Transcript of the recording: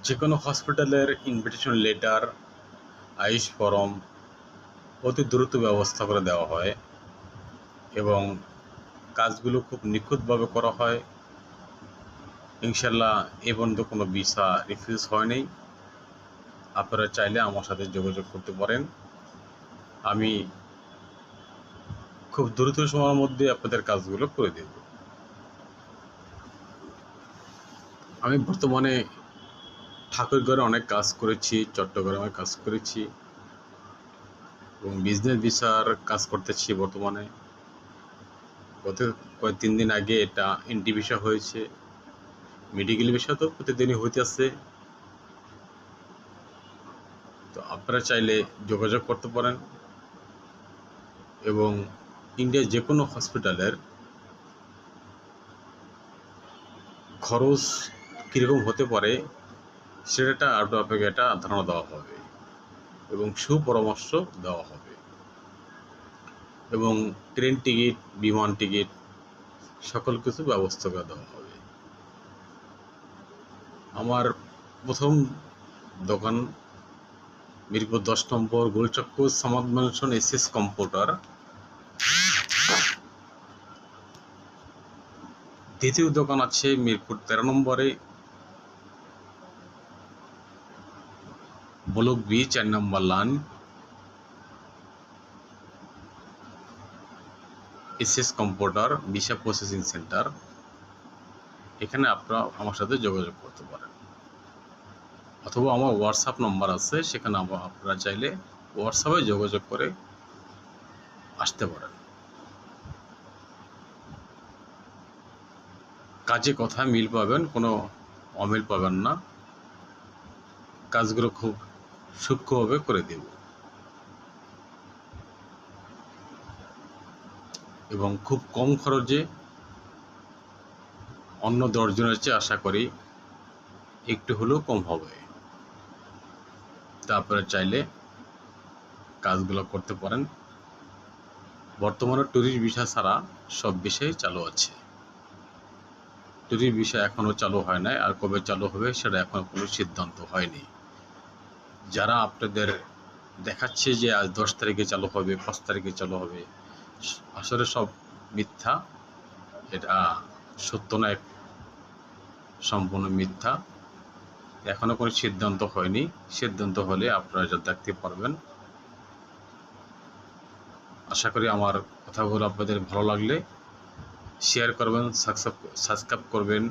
যে কোনো হসপিটালের ইনভিটেশন লেটার, আইস ফরম অতি দ্রুত ব্যবস্থা করে দেওয়া হয় এবং কাজগুলো খুব নিখুঁতভাবে করা হয়। ইনশাল্লাহ এ পর্যন্ত কোনো ভিসা রিফিউজ হয়নি। আপনারা চাইলে আমার সাথে যোগাযোগ করতে পারেন। আমি খুব দ্রুত সময়ের মধ্যে আপনাদের কাজগুলো করে দেব। আমি বর্তমানে ঠাকুরগাঁওয়ে অনেক কাজ করেছি, চট্টগ্রামে কাজ করেছি এবং বিজনেস ভিসার কাজ করতেছি বর্তমানে। গত কয়েক 3 দিন আগে এটা এনটি ভিসা হয়েছে। মেডিকেল ভিসা তো প্রতিদিনই হইতেছে। তো আপনারা চাইলে যোগাযোগ করতে পারেন এবং ইন্ডিয়ার যে কোনো হসপিটালের খরচ কীরকম হতে পারে সেটা আপনাকে একটা ধারণা দেওয়া হবে এবং সুপরামর্শ দেওয়া হবে এবং ট্রেন টিকিট, বিমান টিকিট সকল কিছু ব্যবস্থা করে দেওয়া হবে। আমার প্রথম দোকান মিরপুর 10 নম্বর গোলচক্কর সামাদ ম্যানশন এসএস কম্পিউটার। দ্বিতীয় দোকান আছে মিরপুর 13 নম্বরে ব্লক বি 4 নম্বর line SS computer visa processing centre. এখানে আপনারা আমার সাথে যোগাযোগ করতে পারেন অথবা আমার হোয়াটসঅ্যাপ নম্বর আছে, সেখানে আপনারা চাইলে হোয়াটসঅ্যাপে যোগাযোগ করে আসতে পারেন। কাজে কথায় মিল পাবেন, কোনো অমিল পাবেন না। কাজগুলো খুব সূক্ষ্মভাবে করে দেব এবং খুব কম খরচে, অন্য 10 জনের চেয়ে আশা করি একটু হলেও কম হবে। তা আপনারা চাইলে কাজগুলো করতে পারেন। বর্তমানে ট্যুরিস্ট ভিসা ছাড়া সব ভিসাই চালু আছে। ট্যুরিস্ট ভিসা এখনও চালু হয় নাই, আর কবে চালু হবে সেটা এখনও কোনো সিদ্ধান্ত হয়নি। যারা আপনাদের দেখাচ্ছে যে আজ 10 তারিখে চালু হবে, 5 তারিখে চালু হবে, আসলে সব মিথ্যা। এটা সত্য নয়, সম্পূর্ণ মিথ্যা। এখনও কোনো সিদ্ধান্ত হয়নি। সিদ্ধান্ত হলে আপনারা যা দেখতে পারবেন। আশা করি আমার কথাগুলো আপনাদের ভালো লাগলে শেয়ার করবেন, সাবস্ক্রাইব করবেন।